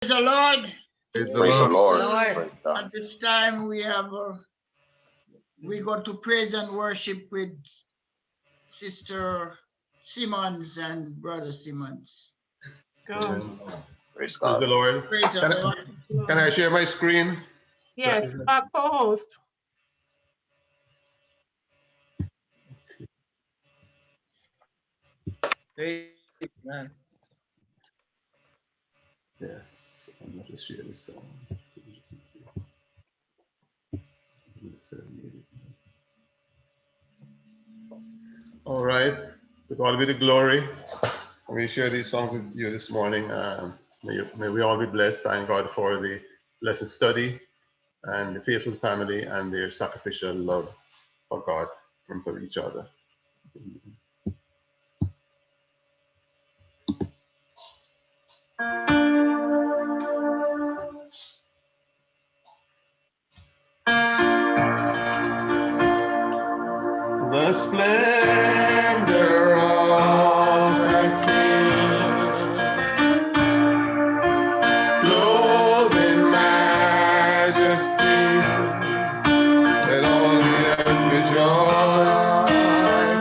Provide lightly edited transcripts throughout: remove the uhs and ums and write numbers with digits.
Praise the Lord. Praise the Praise the Lord. Lord. Praise God. At this time, we go to praise and worship with Sister Simmonds and Brother Simmonds. Amen. Praise Praise God. the Lord. Praise the Lord. Can I share my screen? Yes, our co-host. Amen. Yes, I'm going to share this song. All right. To God be the glory. We share these songs with you this morning. May we all be blessed. Thank God for the lesson study and the faithful family and their sacrificial love for God and for each other. The splendor of the King, clothed in majesty, let all the earth rejoice,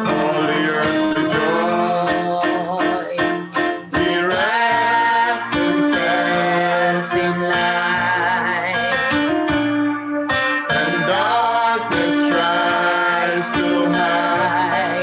all the earth rejoice. Be wrapped himself in light, and darkness tries to hide.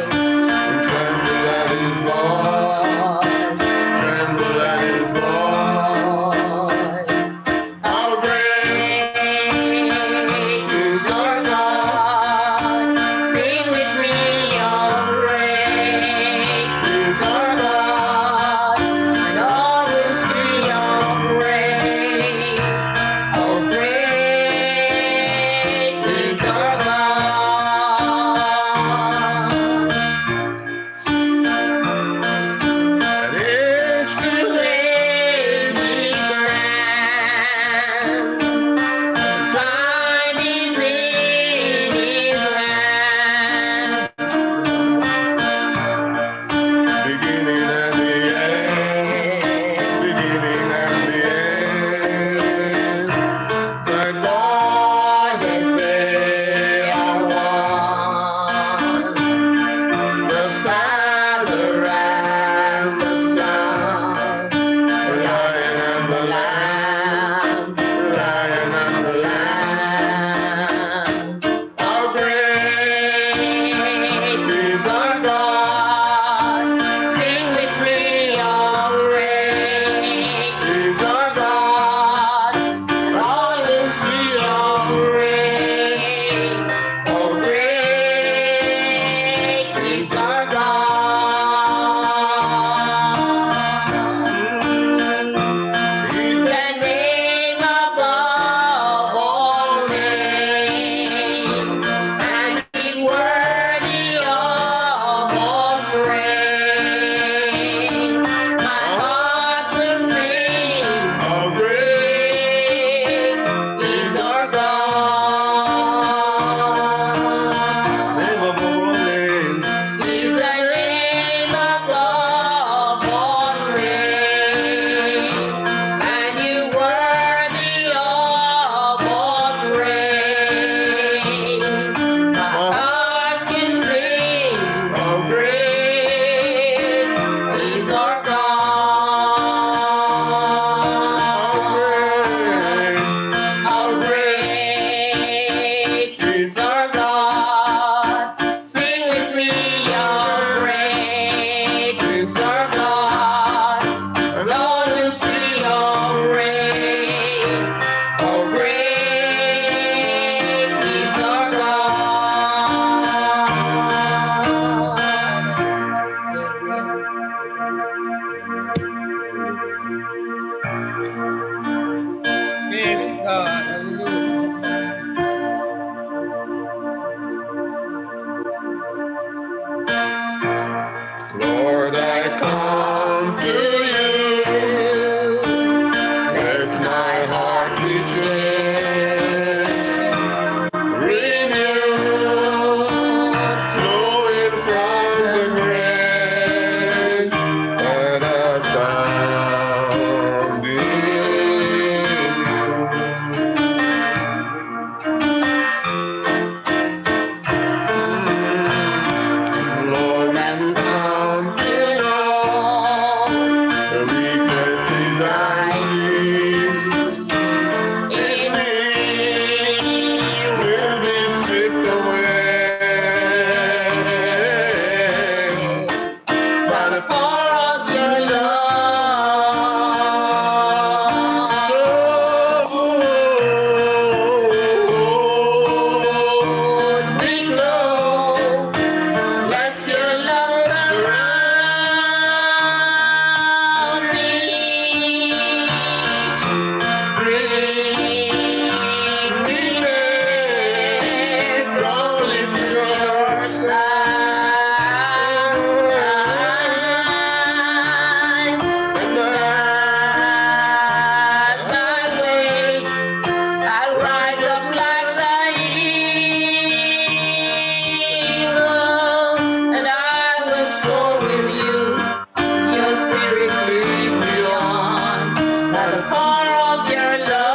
the power of your love.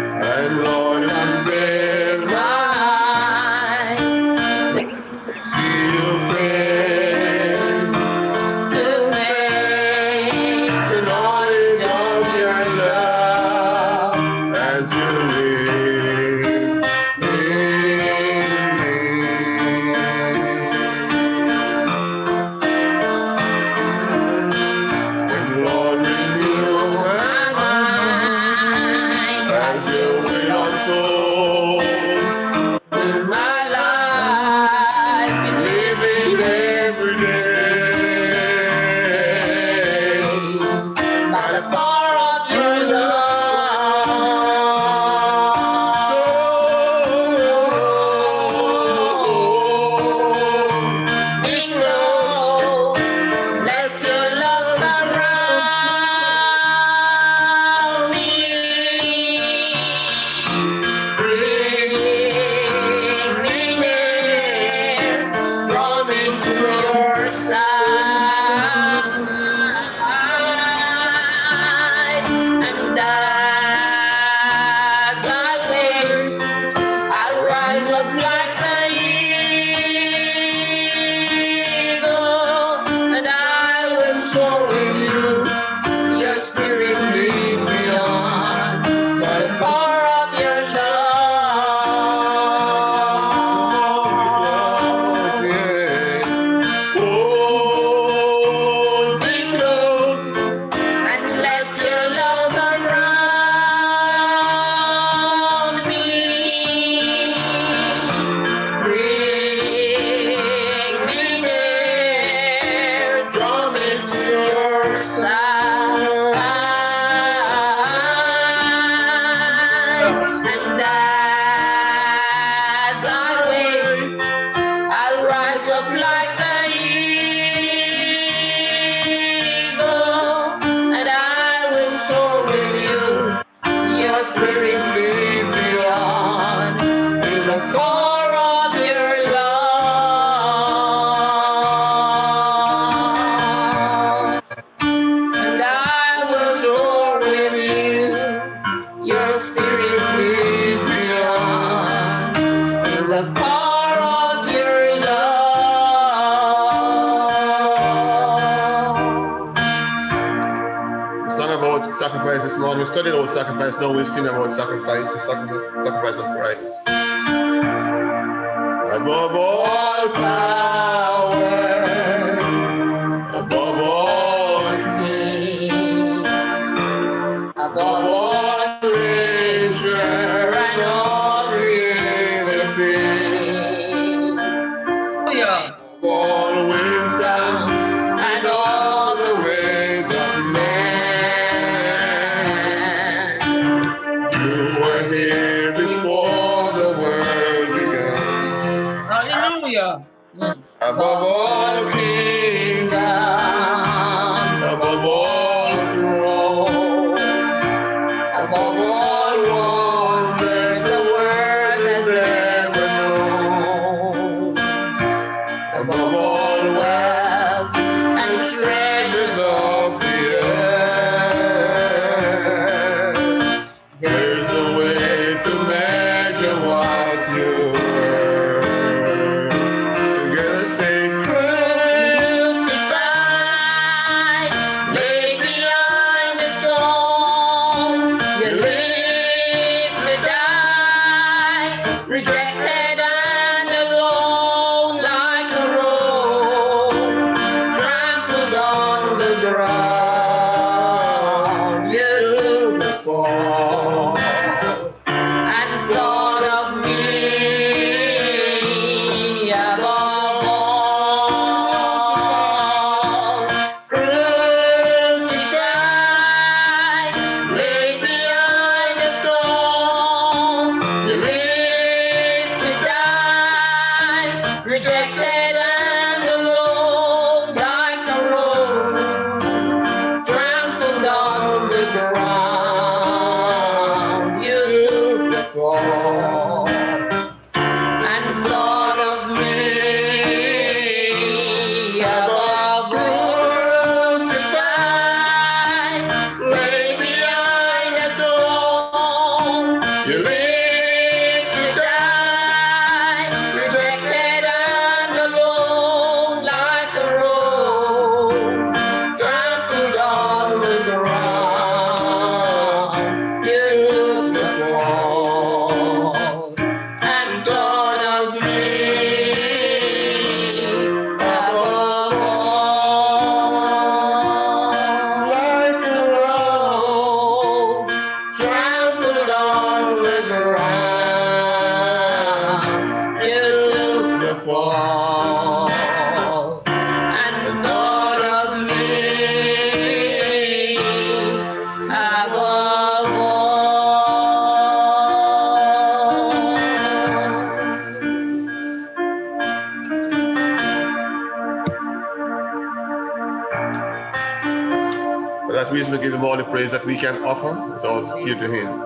And Lord, unveil my Mine, see you friend to faith, the knowledge of your love as you live in me. And Lord, renew my mind as your will unfold in my life, in living every day by the power of your love. so We know, let your love surround me. Bring me near, draw me to your side, and as I wait, I'll rise up like the eagle, and I will soar with you. Your spirit leads me on by the power of your love. hold me close And let your love surround me. Bring me near, draw me to your side, and as I wait, I'll rise up like the eagle, and I will soar with you. Your spirit leads me on in the power of your love, and I will soar with you. Your spirit leads me on in the power of your love. We sang about sacrifice this morning. We studied about sacrifice. Now we've seen about sacrifice, the sacrifice of Christ. Above all power, above all King, above all nature and all created things, above all wisdom and all the ways of man. You were here before the world began. Hallelujah. Above all kingdoms, above all thrones, above all wonders the world has ever known, above all wealth and treasures of the earth, there's no way to measure what you were. Together say, that reason, we give him all the praise that we can offer without due to him.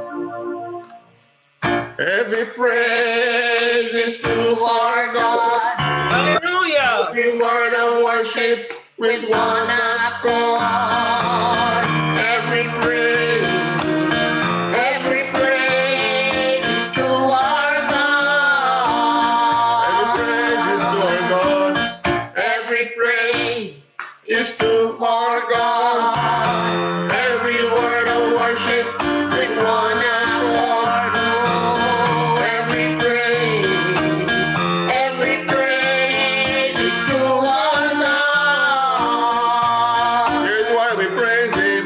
Every praise is to our God. Hallelujah. Every word of worship with one accord. Every praise is to our God. Every praise is to our God. Every praise is to our God. Every word of worship with one accord. Every praise is to our God. Here's why we praise him.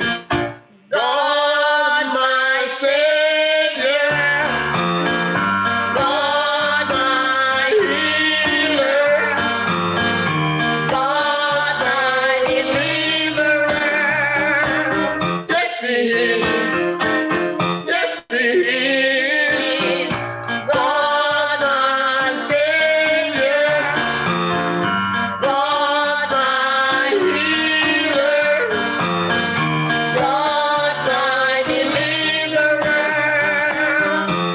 God, my Savior. God, my healer. God, my deliverer. Yes, he is. Yes, he is. God, my Savior. God, my healer. God, my deliverer.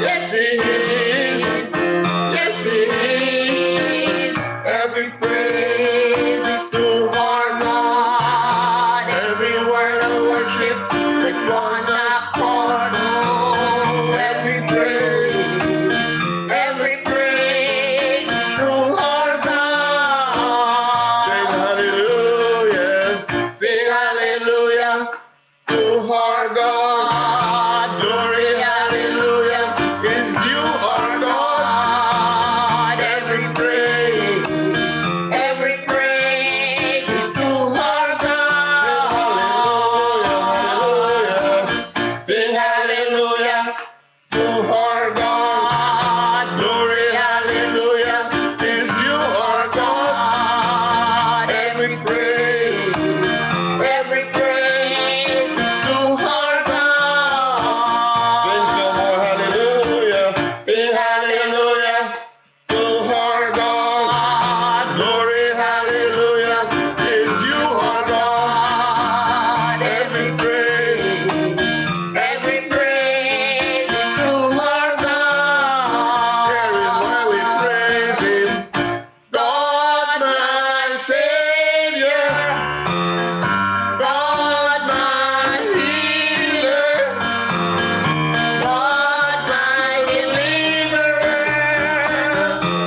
Yes, he is. Yes, he is. Every praise is to our God. Every word of worship with one accord. Every praise is to our God. Sing hallelujah. Sing hallelujah to our God. Glory, hallelujah is due our God. Every praise is to our God. Sing hallelujah to our God. Glory, hallelujah is due our God. Every praise is to our God. Sing some more hallelujah. Sing hallelujah to our God. Glory, hallelujah is due our God. Every praise is to our God. Here is why we praise him. God, my Savior. God, my healer. God, my deliverer.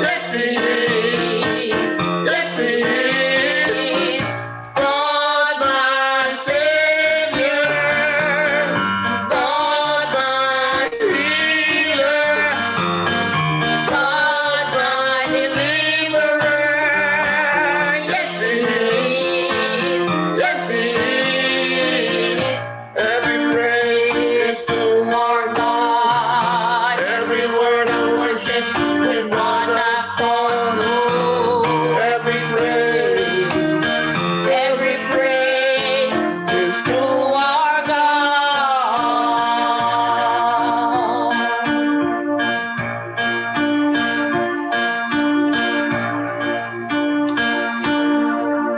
Yes, he is. Yes, he is. God, my Savior. God, my healer. God, my deliverer. Yes, he is. Yes, he is. Every praise is to our God. Every word of worship with one accord. Every praise is to our God.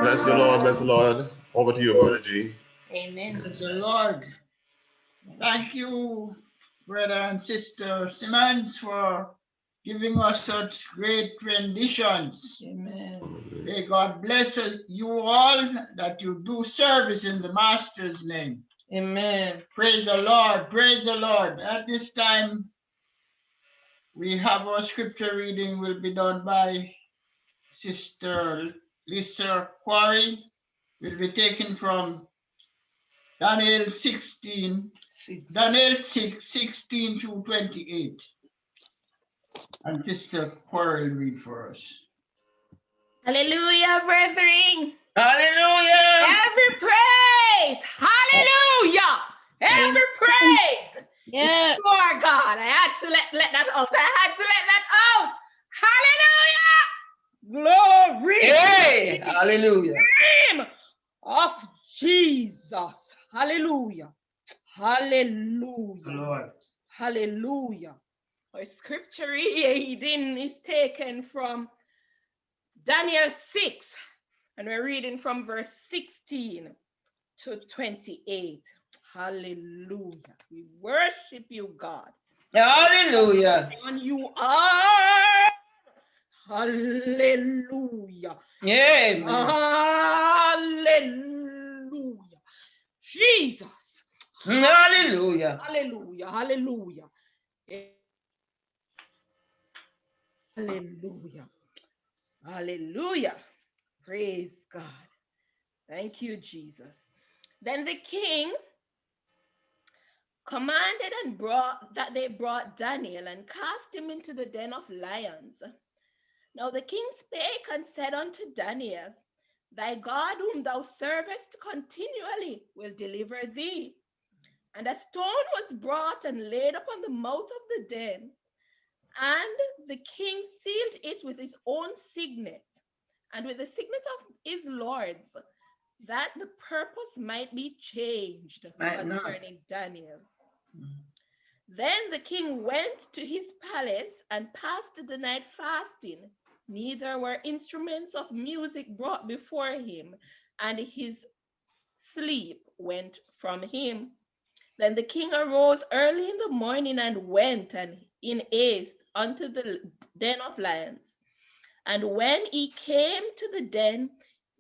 Bless the Lord, bless the Lord. Over to you, Brother G. Amen. Praise the Lord. Thank you, brother and sister Simmonds, for giving us such great renditions. Amen. May God bless you all that you do service in the Master's name. Amen. Praise the Lord. Praise the Lord. At this time, we have our scripture reading will be done by Sister Lisa Quarrie. Will be taken from Daniel 16, Daniel 6, 16 to 28. And Sister Quarrie will read for us. Hallelujah, brethren. Hallelujah. Every praise. Hallelujah. Every praise. Yeah. To our God. I had to let that out. Hallelujah. Glory. Hey. Hallelujah. Name of Jesus. Hallelujah. Hallelujah. Lord. Hallelujah. Our scripture reading is taken from Daniel 6, and we're reading from verse 16 to 28. Hallelujah. We worship you, God. Hallelujah. And you are. Hallelujah. Amen. Hallelujah. Jesus. Hallelujah. Hallelujah. Hallelujah. Hallelujah. Hallelujah. Praise God. Thank you, Jesus. Then the king commanded and they brought Daniel and cast him into the den of lions. Now the king spake and said unto Daniel, thy God whom thou servest continually will deliver thee. And a stone was brought and laid upon the mouth of the den, and the king sealed it with his own signet and with the signet of his lords, that the purpose might be changed concerning Daniel. Then the king went to his palace and passed the night fasting. Neither were instruments of music brought before him, and his sleep went from him. Then the king arose early in the morning and went and in haste unto the den of lions. And when he came to the den,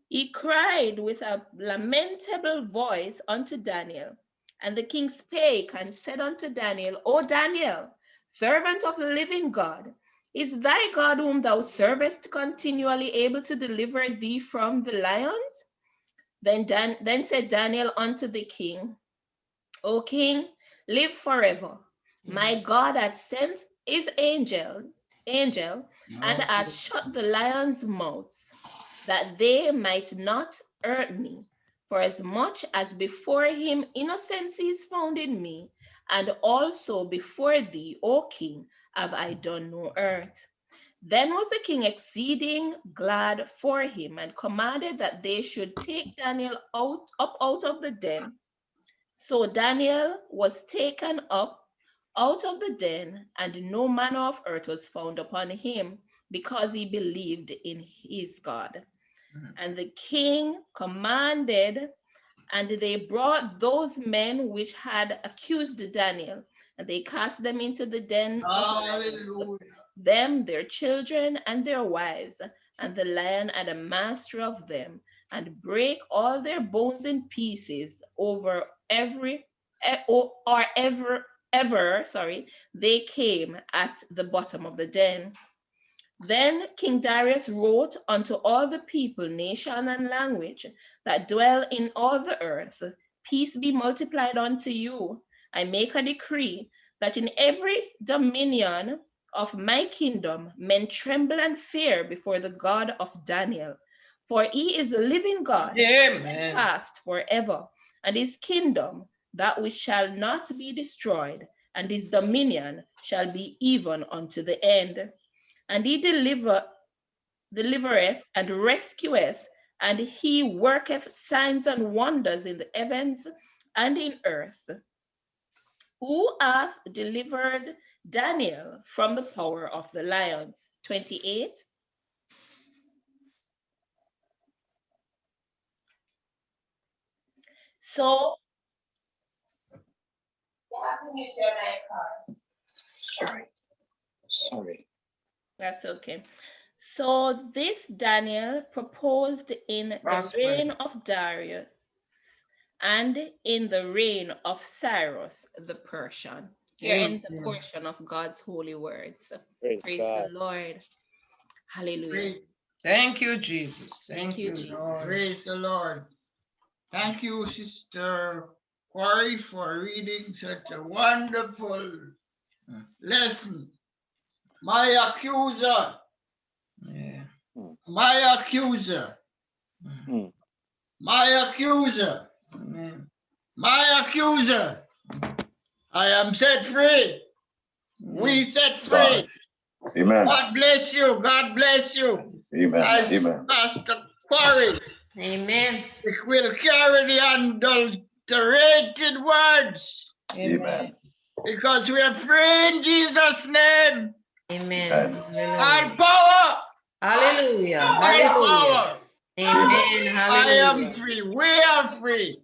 he cried with a lamentable voice unto Daniel. And the king spake and said unto Daniel, O Daniel, servant of the living God, is thy God whom thou servest continually able to deliver thee from the lions? Then said Daniel unto the king, O king, live forever. My God hath sent his angel, and hath shut the lions' mouths, that they might not hurt me. For as much as before him innocency is found in me, and also before thee, O king, have I done no hurt. Then was the king exceeding glad for him, and commanded that they should take Daniel up out of the den. So Daniel was taken up out of the den, and no manner of hurt was found upon him, because he believed in his God. And the king commanded, and they brought those men which had accused Daniel, and they cast them into the den of lions, them, their children, and their wives, and the lion had a master of them, and break all their bones in pieces they came at the bottom of the den. Then King Darius wrote unto all the people, nation, and language that dwell in all the earth, peace be multiplied unto you. I make a decree that in every dominion of my kingdom men tremble and fear before the God of Daniel. For he is a living God, and fast forever, and his kingdom that which shall not be destroyed, and his dominion shall be even unto the end. And he delivereth and rescueth, and he worketh signs and wonders in the heavens and in earth. Who hath delivered Daniel from the power of the lions? 28. So, Sorry. That's okay. So this Daniel proposed in the reign of Darius and in the reign of Cyrus the Persian. Here ends a portion of God's holy words. Praise the Lord. Hallelujah. Thank you, Jesus. Thank you, Jesus. Lord. Praise the Lord. Thank you, Sister Quarrie, for reading such a wonderful lesson. My accuser, my accuser, my accuser, my accuser. I am set free. We set free. Amen. God bless you. God bless you. Amen. As Amen. Pastor Quarrie, Amen. it will carry the unadulterated words. Amen. Because we are free in Jesus' name. Amen. By power. Hallelujah. By power. Amen. I am free. We are free.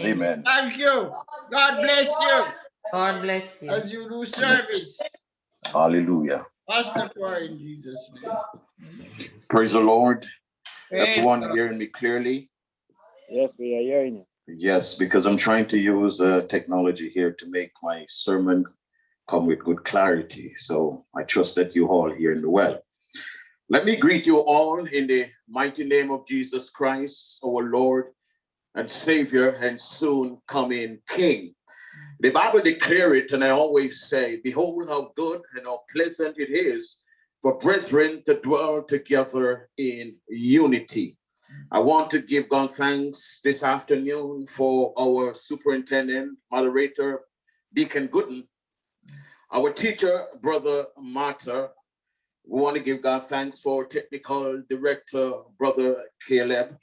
Amen. Thank you. God bless you God bless you. as you do service. Hallelujah. Pastor Quarrie, in Jesus' name. Praise the Lord. Praise Everyone God. hearing me clearly? Yes, we are hearing you. Yes, because I'm trying to use technology here to make my sermon come with good clarity. So I trust that you all hear me well. Let me greet you all in the mighty name of Jesus Christ, our Lord and Savior and soon coming King. The Bible declares it, and I always say, behold how good and how pleasant it is for brethren to dwell together in unity. I want to give God thanks this afternoon for our superintendent, moderator, Deacon Gooden, our teacher, Brother Martha. We want to give God thanks for technical director, Brother Caleb.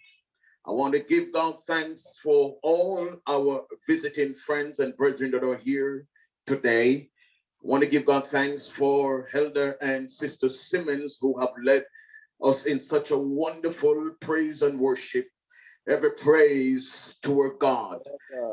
I want to give God thanks for all our visiting friends and brethren that are here today. I want to give God thanks for Elder and Sister Simmonds who have led us in such a wonderful praise and worship. Every praise to our God.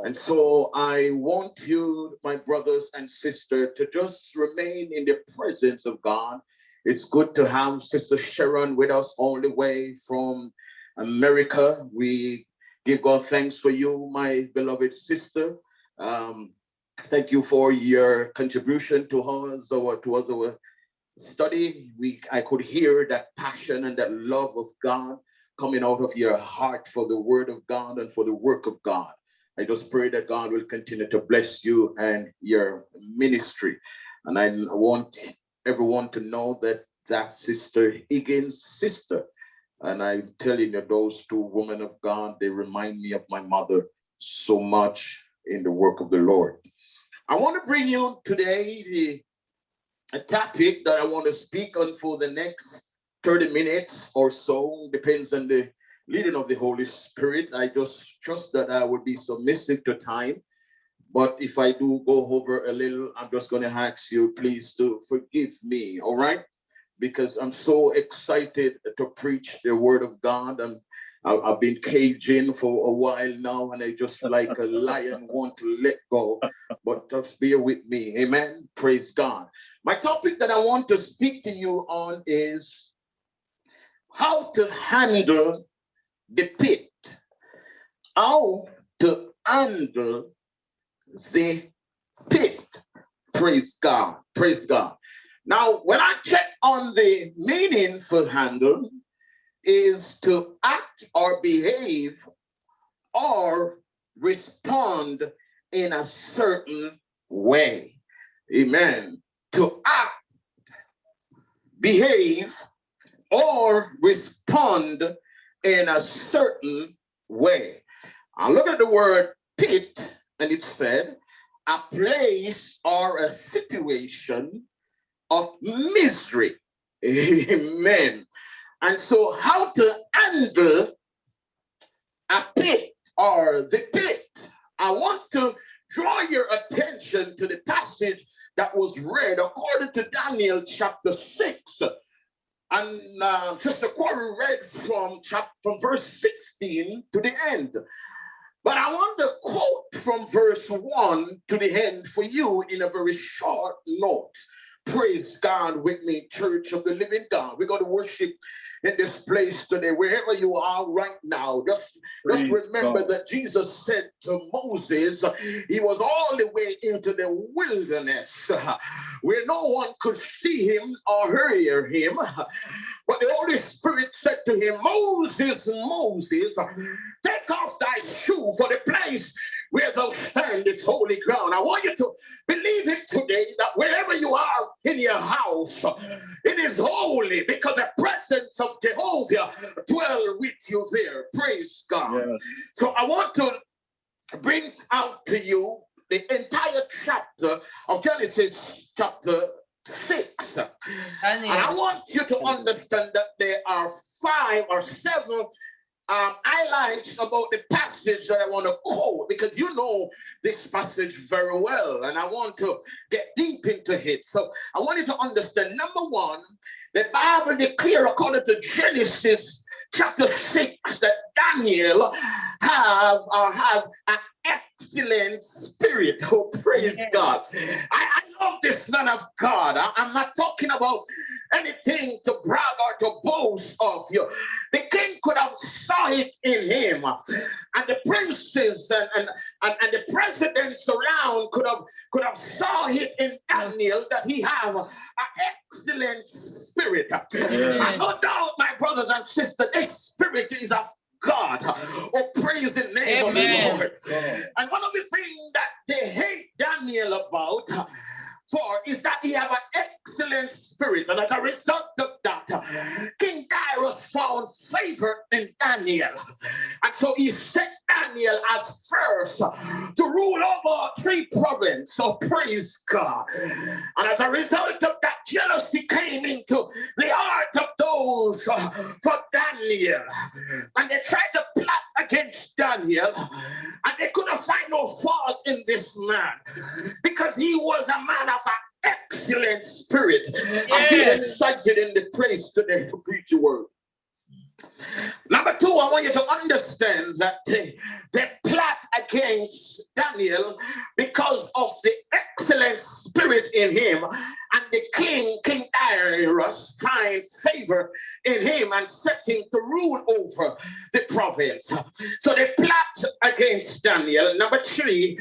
And so I want you, my brothers and sisters, to just remain in the presence of God. It's good to have Sister Sharon with us all the way from America. We give God thanks for you, my beloved sister. Thank you for your contribution to us, our study. I could hear that passion and that love of God coming out of your heart for the word of God and for the work of God. I just pray that God will continue to bless you and your ministry. And I want everyone to know that that's Sister Higgins' sister. And I'm telling you, those two women of God, they remind me of my mother so much in the work of the Lord. I want to bring you today a topic that I want to speak on for the next 30 minutes or so. Depends on the leading of the Holy Spirit. I just trust that I will be submissive to time. But if I do go over a little, I'm just going to ask you please to forgive me, all right? Because I'm so excited to preach the word of God. I've been caged in for a while now, and I just like a lion want to let go. But just bear with me. Amen. Praise God. My topic that I want to speak to you on is how to handle the pit. How to handle the pit. Praise God. Praise God. Now, when I check on the meaning for handle, is to act or behave or respond in a certain way. Amen. To act, behave, or respond in a certain way. I look at the word pit, and it said, a place or a situation of misery. Amen. And so how to handle a pit or the pit. I want to draw your attention to the passage that was read according to Daniel chapter 6. And Sister Quarrie read from verse 16 to the end. But I want to quote from verse 1 to the end for you in a very short note. Praise God with me, Church of the Living God. We're going to worship in this place today, wherever you are right now. Just remember God, that Jesus said to Moses, he was all the way into the wilderness where no one could see him or hear him. But the Holy Spirit said to him, Moses, Moses, take off thy shoe, for the place where thou stand, it's holy ground. I want you to believe it today that wherever you are in your house, it is holy because the presence of Jehovah dwell with you there. Praise God. Yes. So I want to bring out to you the entire chapter of Genesis chapter 6. And I want you to understand that there are 5 or 7 highlights about the passage that I want to quote, because you know this passage very well, and I want to get deep into it. So I want you to understand, number 1, the Bible declares according to Genesis chapter 6 that Daniel has an excellent spirit. Oh, praise God. I love this man of God. I'm not talking about anything to brag or to boast of you. The king could have saw it in him, and the princes and the presidents around could have saw it in Daniel that he have an excellent spirit. And no doubt, my brothers and sisters, this spirit is of God. Oh, praise the name of the Lord. And one of the things that they hate Daniel about for is that he have an excellent spirit, and as a result of that, King Darius found favor in Daniel, and so he set Daniel as first to rule over 3 provinces. So praise God. And as a result of that, jealousy came into the heart of those for Daniel, and they tried to plot against Daniel, and they couldn't find no fault in this man because he was a man of an excellent spirit. I feel excited in the place today to preach the word. Number 2, I want you to understand that they plot against Daniel because of the excellent spirit in him, and the King Darius find favor in him and set him to rule over the province. So they plot against Daniel. Number 3,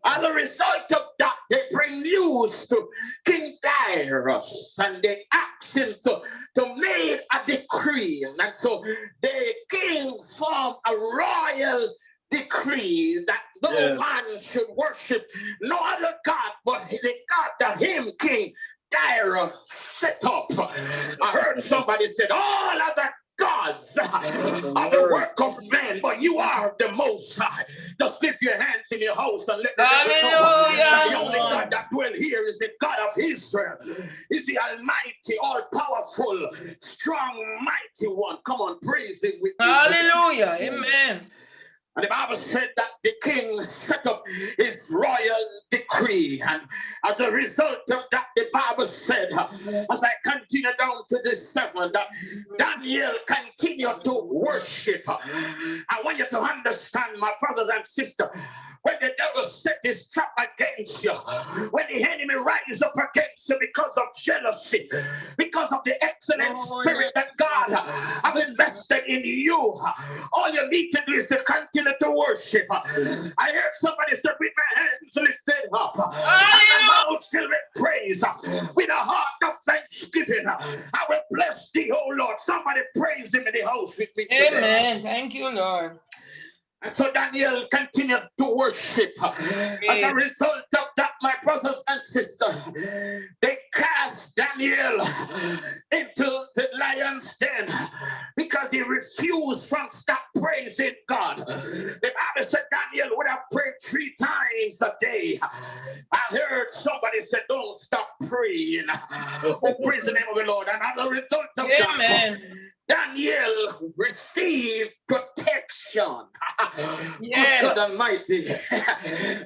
as a result of that, they bring news to King Darius, and they ask him to make a decree. And so the king formed a royal decree that no man should worship no other God but the God that him, King Darius, set up. I heard somebody said, all other gods are the work of men, but you are the Most High. Just lift your hands in your house and let the devil know that the only God that dwells here is the God of Israel. Is the Almighty, all-powerful, strong, mighty one. Come on, praise him with me. Hallelujah. Amen. And the Bible said that the king set up his royal decree. And as a result of that, the Bible said, as I continue down to this 7, that Daniel continued to worship. I want you to understand, my brothers and sisters, when the devil set his trap against you, when the enemy rises up against you because of jealousy, because of the excellent spirit that God has invested in you, all you need to do is to continue to worship. I heard somebody say, with my hands lifted up, and my mouth filled with praise, with a heart of thanksgiving, I will bless thee, oh Lord. Somebody praise him in the house with me today. Amen. Thank you, Lord. And so Daniel continued to worship. As a result of that, my brothers and sisters, they cast Daniel into the lion's den because he refused from stop praising God. The Bible said Daniel would have prayed 3 times a day. I heard somebody say, don't stop praying. Oh, praise the name of the Lord. And as a result of that, Daniel received protection. Good God Almighty.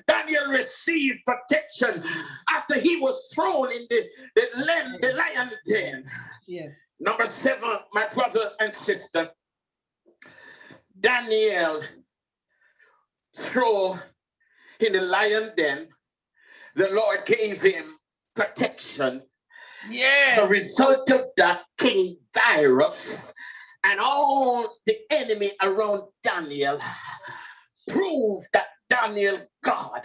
Daniel received protection after he was thrown in the lion den. Number 7, my brother and sister, Daniel thrown in the lion den. The Lord gave him protection. As a result of that, King Darius and all the enemy around Daniel proved that Daniel God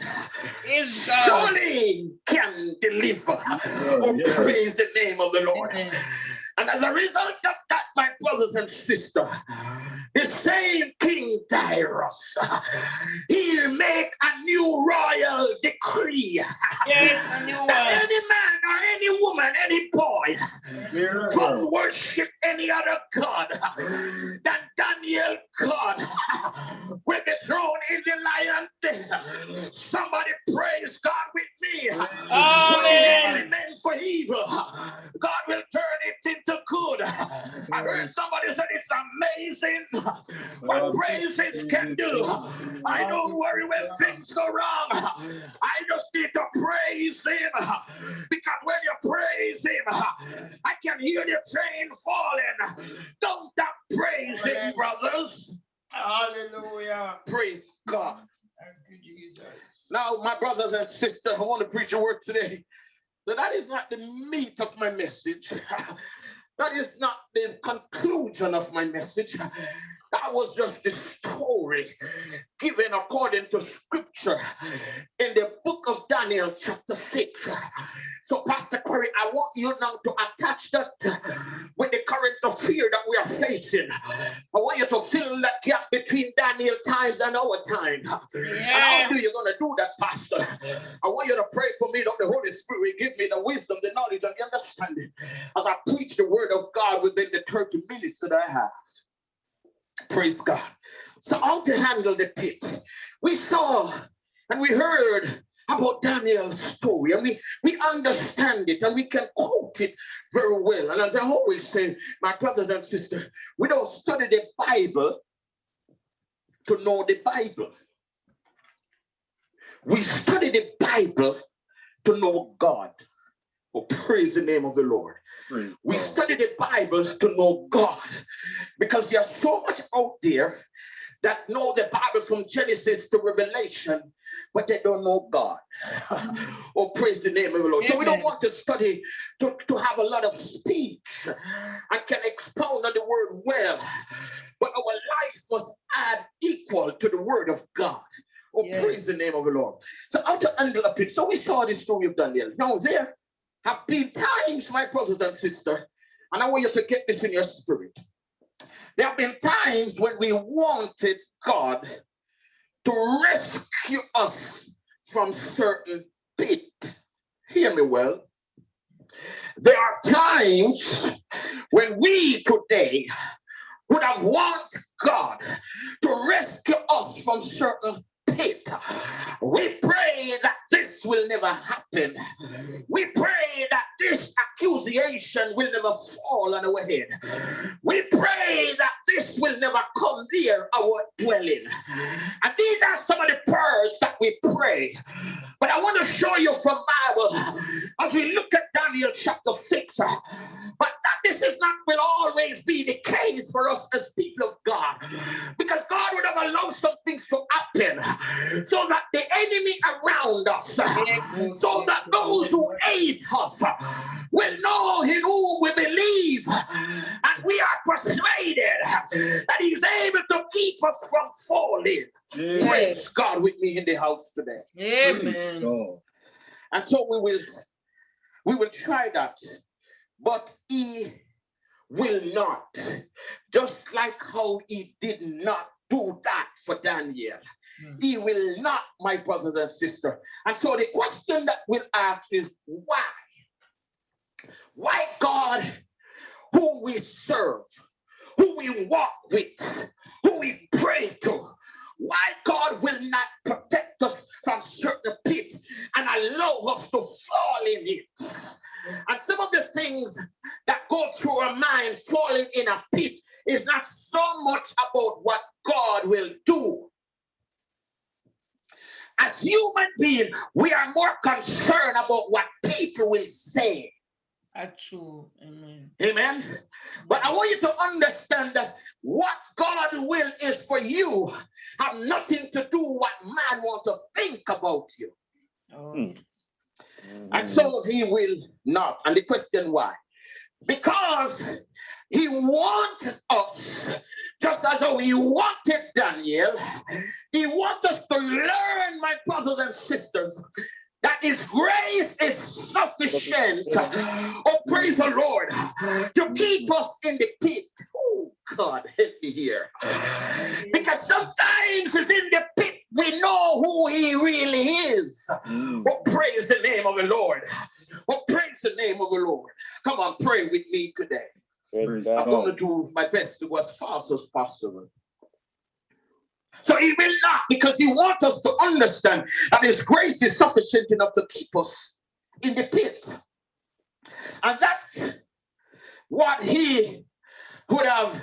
surely can deliver. Praise the name of the Lord. And as a result of that, my brothers and sisters, the same King Darius, he make a new royal decree. A new one. That any man or any woman, any boy, from worship any other God than Daniel God will be thrown in the lion den. Somebody praise God with me. What the enemy meant for evil, God will turn it into good. I heard somebody say it's amazing what praises can do. I don't worry when things go wrong. I just need to praise him, because when you praise him, I can hear the train falling. Don't stop praising, brothers. Hallelujah. Praise God. Thank you, Jesus. Now, my brothers and sisters, I want to preach a word today. That is not the meat of my message. That is not the conclusion of my message. That was just the story given according to scripture in the book of Daniel, chapter 6. So, Pastor Quarrie, I want you now to attach that with the current affair that we are facing. I want you to fill that gap between Daniel times and our time. And how do you going to do that, Pastor? I want you to pray for me that the Holy Spirit will give me the wisdom, the knowledge, and the understanding as I preach the word of God within the 30 minutes that I have. Praise God. So how to handle the pit. We saw and we heard about Daniel's story, and we understand it and we can quote it very well. And as I always say, my brothers and sisters, we don't study the Bible to know the Bible. We study the Bible to know God. Oh, praise the name of the Lord. We study the Bible to know God, because there's so much out there that know the Bible from Genesis to Revelation, but they don't know God. Oh, praise the name of the Lord. So we don't want to study to have a lot of speech and can expound on the word well, but our life must add equal to the word of God. Oh, praise the name of the Lord. So how to handle a pit. So we saw the story of Daniel. Now there have been times, my brothers and sisters, and I want you to get this in your spirit. There have been times when we wanted God to rescue us from certain pit. Hear me well. There are times when we today would have wanted God to rescue us from certain pit. We pray that this will never happen. We pray that this accusation will never fall on our head. We pray that this will never come near our dwelling. And these are some of the prayers that we pray. But I want to show you from Bible as we look at Daniel chapter 6. But that this is not will always be the case for us as people of God, because God would have allowed some things to happen so that the enemy around us, so that those who hate us will know in whom we believe, and we are persuaded that he's able to keep us from falling. Praise God with me in the house today. Amen. And so we will try that. But he will not. Just like how he did not do that for Daniel. He will not, my brothers and sisters. And so the question that we'll ask is why? Why God, who we serve, who we walk with, who we pray to, why God will not protect us from certain pits and allow us to fall in it? And some of the things that go through our mind falling in a pit is not so much about what God will do. As human beings, we are more concerned about what people will say. That's true. Amen. Amen. But I want you to understand that what God will is for you have nothing to do what man wants to think about you. And so he will not. And the question why? Because he wants us, just as how he wanted Daniel, he wants us to learn, my brothers and sisters, that his grace is sufficient. Oh, praise the Lord, to keep us in the pit. Oh, God, help me here. Because sometimes it's in the pit we know who he really is. Oh, praise the name of the Lord. Oh, praise the name of the Lord. Come on, pray with me today. I'm going to do my best to go as fast as possible. So he will not, because he wants us to understand that his grace is sufficient enough to keep us in the pit. And that's what he would have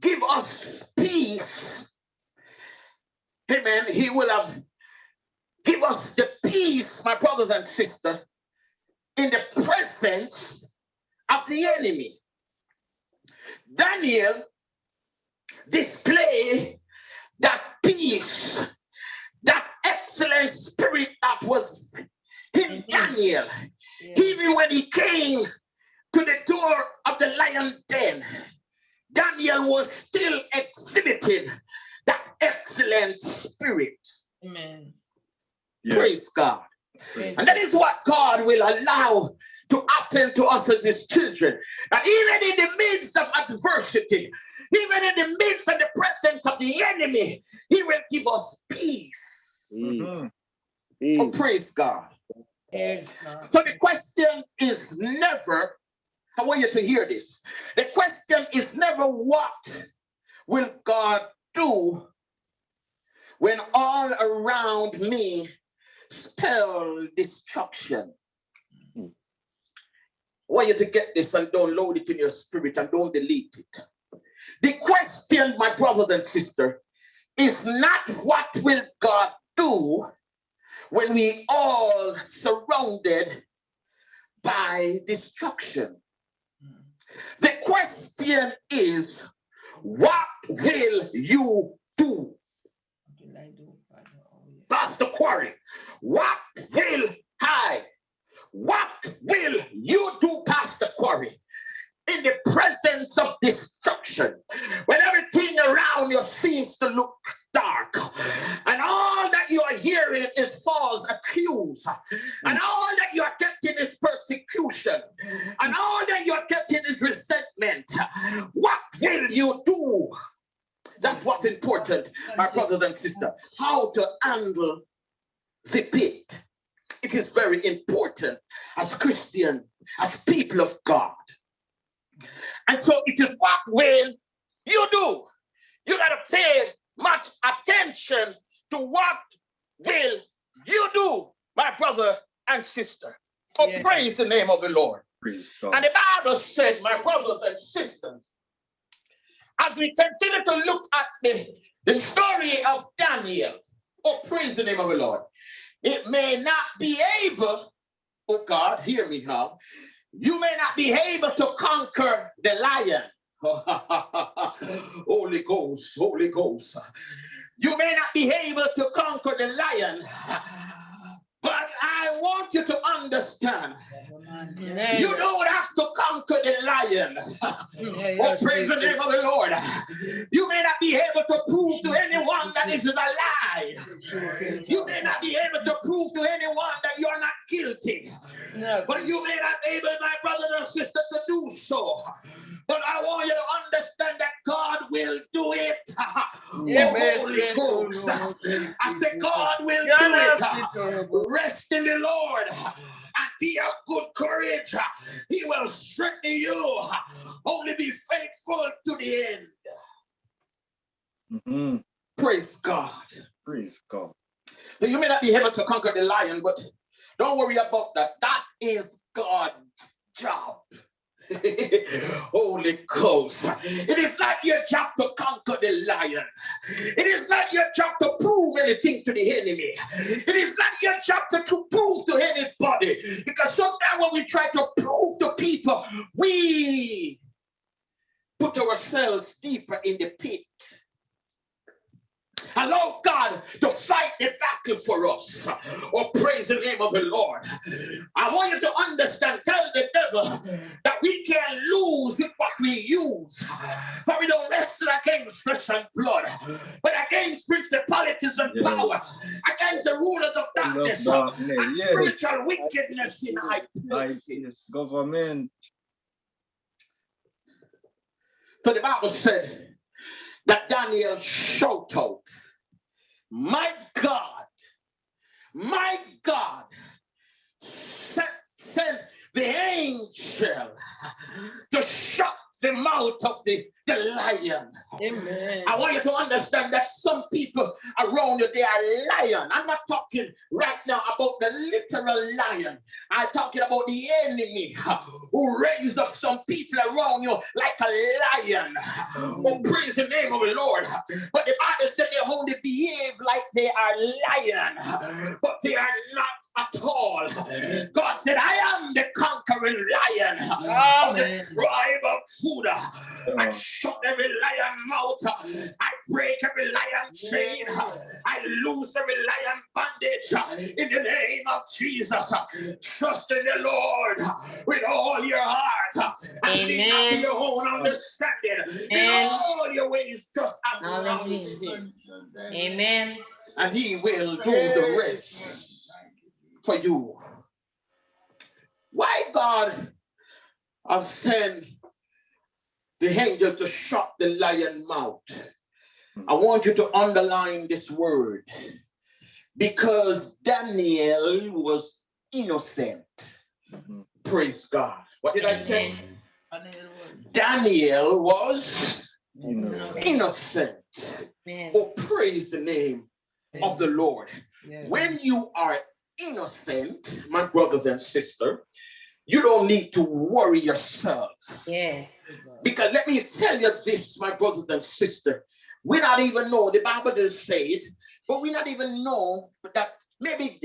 give us peace. Amen. He will have give us the peace, my brothers and sisters, in the presence of the enemy. Daniel displayed that peace what was in Daniel, Yeah. even when he came to the door of the lion den, Daniel was still exhibiting that excellent spirit. Amen. Yes. Praise God. Praise And that is what God will allow to happen to us as his children. And even in the midst of adversity, even in the midst of the presence of the enemy, he will give us peace. Peace. Oh, praise God. Yes, Lord. So the question is never, I want you to hear this. The question is never what will God do when all around me spell destruction. I want you to get this and download it in your spirit and don't delete it. The question, my brothers and sisters, is not what will God do when we all surrounded by destruction. The question is, what will you do? What will I do, Father? Oh, yeah. Pastor Quarrie, what will you do, Pastor Quarrie, in the presence of destruction, when everything around you seems to look dark, and all that you are hearing is false accuse, and all that you are getting is persecution, and all that you are getting is resentment? What will you do? That's what's important, my brothers and sisters. How to handle the pit. It is very important as Christians, as people of God. And so it is what will you do? You got to pay much attention to what will you do, my brother and sister. Oh, Yes. praise the name of the Lord. Praise God. And the Bible said, my brothers and sisters, as we continue to look at the story of Daniel, oh, praise the name of the Lord, it may not be able, oh God, hear me now, you may not be able to conquer the lion. Holy Ghost, Holy Ghost. You may not be able to conquer the lion, but I want you to understand, Amen. you don't have to conquer the lion. Yeah, Oh, yes, praise the yes, name of the Lord. You may not be able to prove to anyone that this is a lie. You may not be able to prove to anyone that you're not guilty. yes. But you may not be able, my brother or sister, to do so. But I want you to understand that God will do it. Oh, Holy Ghost. I said God will do it. Rest in the Lord and be of good courage. He will strengthen you. Only be faithful to the end. Mm-hmm. Praise God. Praise God. You may not be able to conquer the lion, but don't worry about that. That is God's job. Holy Ghost. It is not your job to conquer the lion. It is not your job to prove anything to the enemy. It is not your job to prove to anybody. Because sometimes when we try to prove to people, we put ourselves deeper in the pit. Allow God to fight the battle for us. Oh, praise the name of the Lord. I want you to understand, tell the devil that we can lose with what we use. But we don't wrestle against flesh and blood, but against principalities and power, against the rulers of darkness and spiritual wickedness in high places. Government. So the Bible said that Daniel shouted out, my God, sent the angel to shut the mouth of the lion. Amen. I want you to understand that some people around you, they are lion. I'm not talking right now about the literal lion. I'm talking about the enemy who raised up some people around you like a lion. Oh, praise the name of the Lord. But the Bible said they only behave like they are lion, but they are not at all. God said, I am the conquering lion of the tribe of Judah. I shut every lion mouth. I break every lion chain. I loose every lion bondage in the name of Jesus. Trust in the Lord with all your heart and lean not to your own understanding. In all your ways, just acknowledge him. Amen. And he will do the rest for you. Why God have sent the angel to shut the lion mouth? I want you to underline this word. Because Daniel was innocent. Praise God. What did I say? Daniel was innocent. Oh, praise the name of the Lord. When you are innocent, my brothers and sisters, you don't need to worry yourself. Yes. Because let me tell you this, my brothers and sisters, we not even know, the Bible doesn't say it, but we not even know that maybe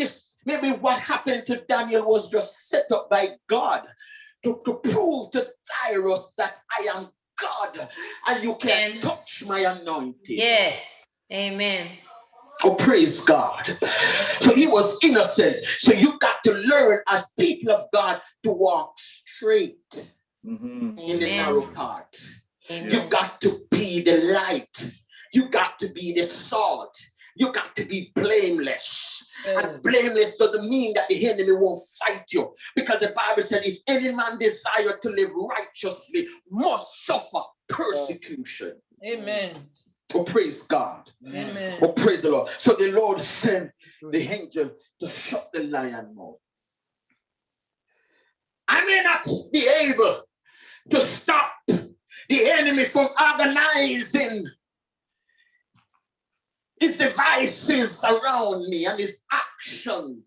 what happened to Daniel was just set up by God to prove to Cyrus that I am God and you can touch my anointing. Yes. Amen. Oh, praise God. So he was innocent. So you got to learn as people of God to walk straight in the narrow part. You got to be the light. You got to be the salt. You got to be blameless. And blameless doesn't mean that the enemy won't fight you. Because the Bible said if any man desire to live righteously must suffer persecution. Amen. Oh, praise God. Amen. Oh, praise the Lord. So the Lord sent the angel to shut the lion mouth. I may not be able to stop the enemy from organizing his devices around me and his action.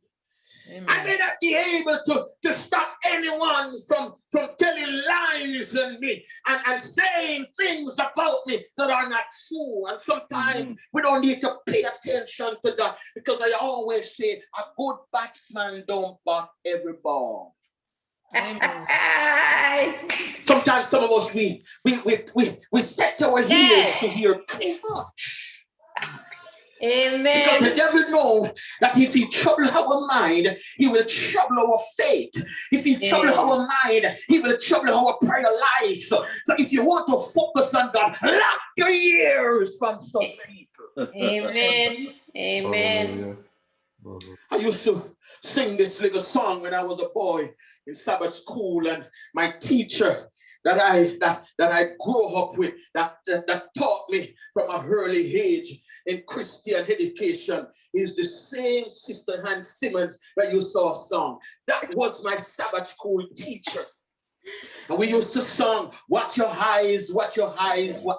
Amen. I may not be able to stop anyone from telling lies on me and saying things about me that are not true. And sometimes we don't need to pay attention to that, because I always say a good batsman don't bat every ball. Sometimes some of us we set our ears to hear too much. Amen. Because the devil knows that if he trouble our mind, he will trouble our faith. If he trouble our mind, he will trouble our prayer life. So if you want to focus on God, lock your ears from some people. Amen. Amen. I used to sing this little song when I was a boy in Sabbath school, and my teacher that I grew up with, that taught me from an early age in Christian education, is the same Sister Simmonds that you saw song. That was my Sabbath school teacher. And we used to sing, watch your eyes, what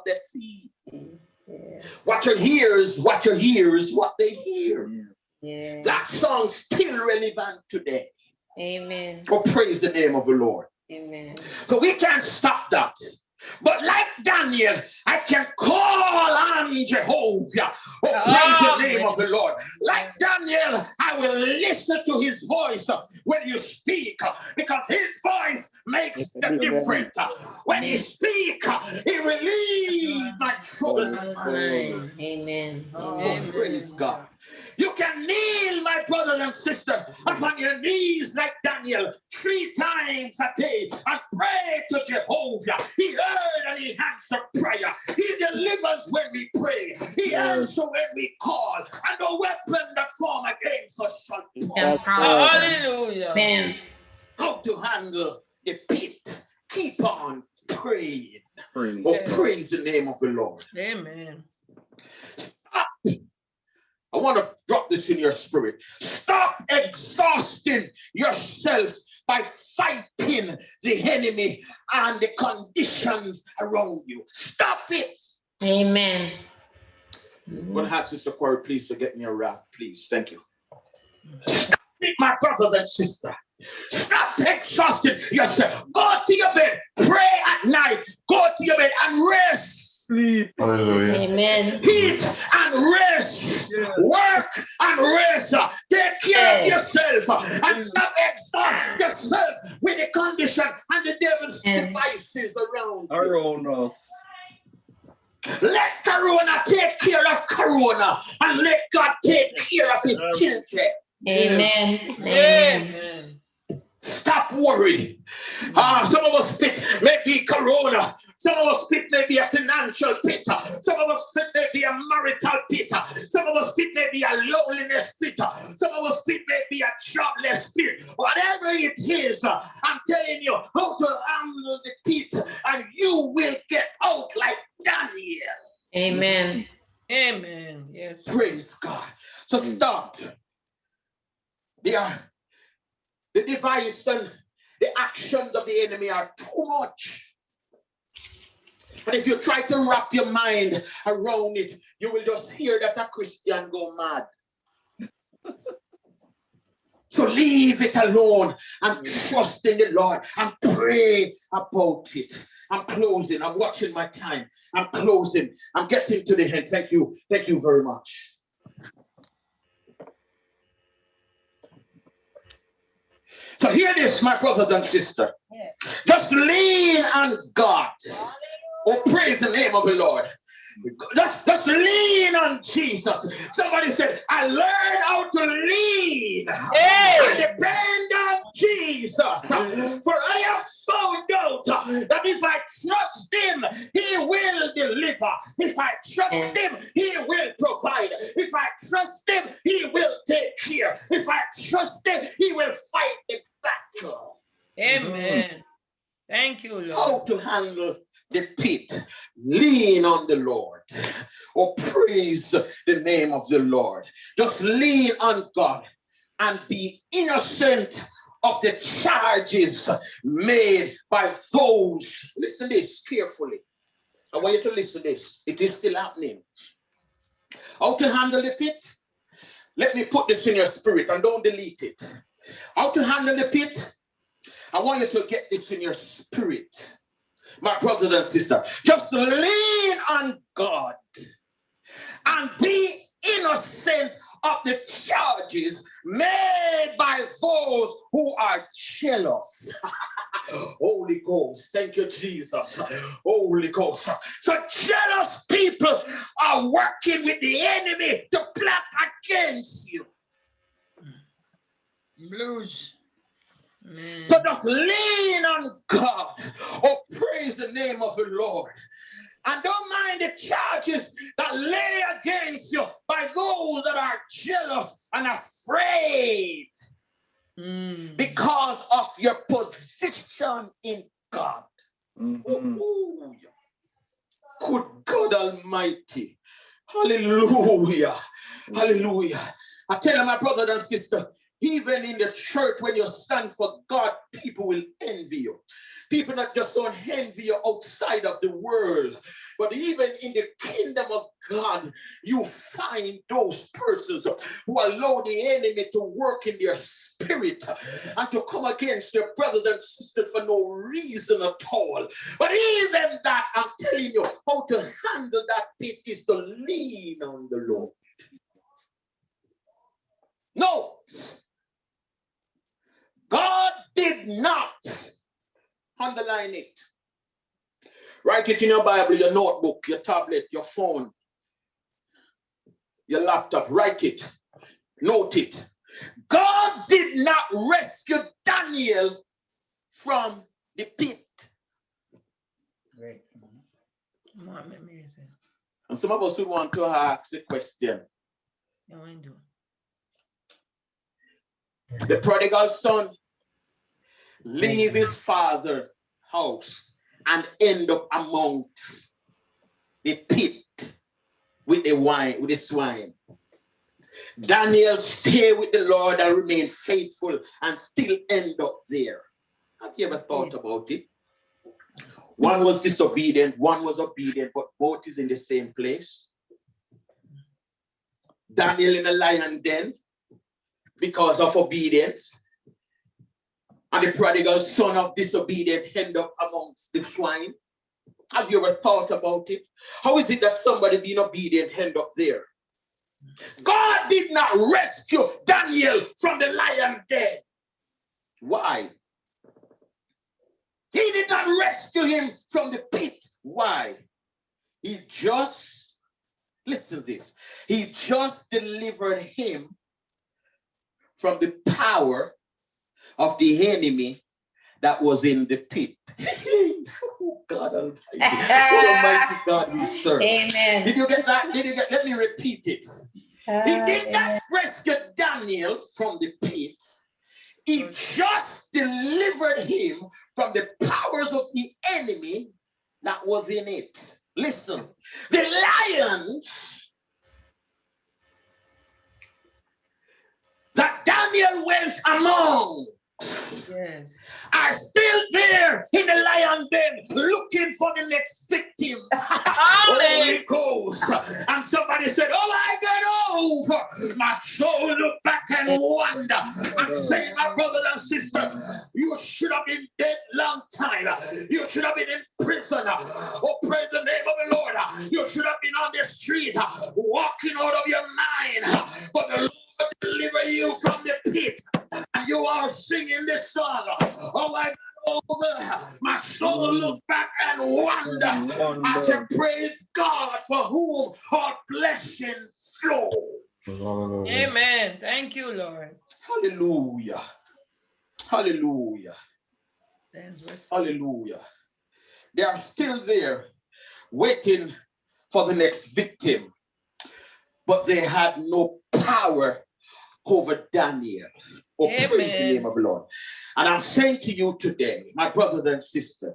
they see. Watch your ears, what they hear. Yeah. That song's still relevant today. Amen. Oh, praise the name of the Lord. Amen. So we can't stop that. But like Daniel, I can call on Jehovah. Oh, praise the name of the Lord. Like Daniel, I will listen to his voice when you speak, because his voice makes the difference. When he speaks, he relieves my trouble. Amen. Oh, praise God. You can kneel, my brother and sister, upon your knees like Daniel 3 times a day and pray to Jehovah. He heard and he answered prayer. He delivers when we pray. He answers when we call. And the weapon that form against us shall prosper. Hallelujah. Amen. How to handle the pit. Keep on praying. Praise the name of the Lord. Amen. Stop. I want to drop this in your spirit. Stop exhausting yourselves by fighting the enemy and the conditions around you. Stop it. Amen. I'm going to have Sister Quarrie, please, to get me a wrap, please. Thank you. Stop it, my brothers and sisters. Stop exhausting yourself. Go to your bed. Pray at night. Go to your bed and rest. sleep. Hallelujah. Amen. Eat and rest. Yes. Work and rest. Take care of Yes. yourself and stop exhausting yourself with the condition and the devil's Yes. devices around you. Around us. Let Corona take care of Corona and let God take care of his children. Amen. Amen. Amen. Stop worrying. Some of us pit may be Corona. Some of us pit may be a financial pit. Some of us pit may be a marital pit. Some of us pit may be a loneliness pit. Some of us pit may be a jobless pit. Whatever it is, I'm telling you how to handle the pit, and you will get out like Daniel. Amen. Amen. Yes. Praise God. So stop. The device and the actions of the enemy are too much. And if you try to wrap your mind around it, you will just hear that a Christian go mad. So leave it alone and trust in the Lord and pray about it. I'm closing. I'm watching my time. I'm closing. I'm getting to the end. Thank you. Thank you very much. So hear this, my brothers and sisters. Yeah. Just lean on God. Oh, praise the name of the Lord. Just lean on Jesus. Somebody said, I learned how to lean and depend on Jesus. For I have found out that if I trust him, he will deliver. If I trust him, he will provide. If I trust him, he will take care. If I trust him, he will fight the battle. Amen. Thank you, Lord. How to handle the pit. Lean on the Lord. Or praise the name of the Lord. Just lean on God and be innocent of the charges made by those. Listen this carefully. I want you to listen to this. It is still happening. How to handle the pit? Let me put this in your spirit and don't delete it. How to handle the pit? I want you to get this in your spirit. My brothers and sisters, just lean on God and be innocent of the charges made by those who are jealous. Holy Ghost, thank you, Jesus. Holy Ghost. So jealous people are working with the enemy to plot against you. Blues. So just lean on God. Oh, praise the name of the Lord. And don't mind the charges that lay against you by those that are jealous and afraid because of your position in God. Ooh, good God Almighty. Hallelujah. Hallelujah. I tell you, my brother and sister, even in the church, when you stand for God, people will envy you. People not just don't envy you outside of the world, but even in the kingdom of God, you find those persons who allow the enemy to work in their spirit and to come against their brothers and sisters for no reason at all. But even that, I'm telling you, how to handle that pit is to lean on the Lord. No. God did not, underline it. Write it in your Bible, your notebook, your tablet, your phone, your laptop. Write it. Note it. God did not rescue Daniel from the pit. Great. And some of us would want to ask a question. The prodigal son leave his father's house and end up amongst the pit with the swine. Daniel stay with the Lord and remain faithful and still end up there. Have you ever thought about it? One was disobedient, one was obedient, but both is in the same place. Daniel in the lion den because of obedience, and the prodigal son of disobedience end up amongst the swine. Have you ever thought about it? How is it that somebody being obedient end up there? God did not rescue Daniel from the lion den. Why? He did not rescue him from the pit. Why? He just, listen to this, he just delivered him from the power of the enemy that was in the pit. Oh, God Almighty. What Almighty God we serve. Amen. Did you get that? Did you get? Let me repeat it. He did not Amen. rescue Daniel from the pit. He just delivered him from the powers of the enemy that was in it. Listen, the lions that Daniel went among, Yes. are still there in the lion den looking for the next victim. Holy Ghost. And somebody said, oh my God, my soul look back and wonder. I'm saying, my brother and sister, you should have been dead long time. You should have been in prison. Oh, praise the name of the Lord. You should have been on the street walking out of your mind. But the Lord deliver you from the pit. And you are singing this song. Oh my God, my soul look back and wonder. I said, praise God for whom our blessings flow. Amen. Thank you, Lord. Hallelujah. Hallelujah. Hallelujah. They are still there waiting for the next victim, but they had no power over Daniel. Oh, praise the name of the Lord. And I'm saying to you today, my brothers and sisters,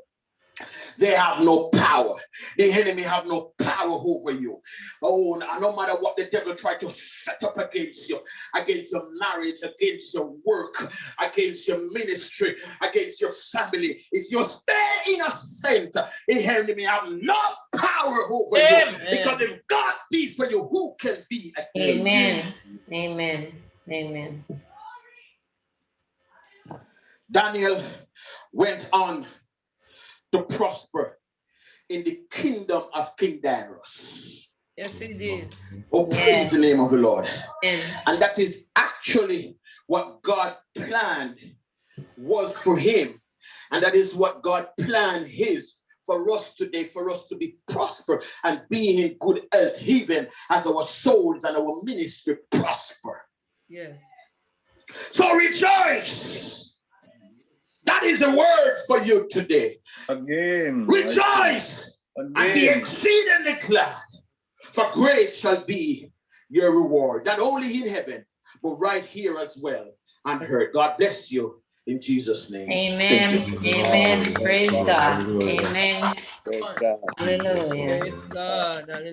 they have no power. The enemy have no power over you. Oh, no matter what the devil try to set up against you, against your marriage, against your work, against your ministry, against your family, if you stay innocent, the enemy have no power over you. Because if God be for you, who can be against you? Amen. Amen. Amen. Daniel went on to prosper in the kingdom of King Darius. Yes, he did. Oh, praise the name of the Lord. Amen. And that is actually what God planned was for him. And that is what God planned is for us today, for us to be prosper and being in good health, even as our souls and our ministry prosper. Yes. So rejoice. That is a word for you today. Again. Rejoice and be exceedingly glad, for great shall be your reward, not only in heaven, but right here as well on earth. God bless you in Jesus' name. Amen. Amen. Praise God. Amen. Praise God. Hallelujah. Praise God.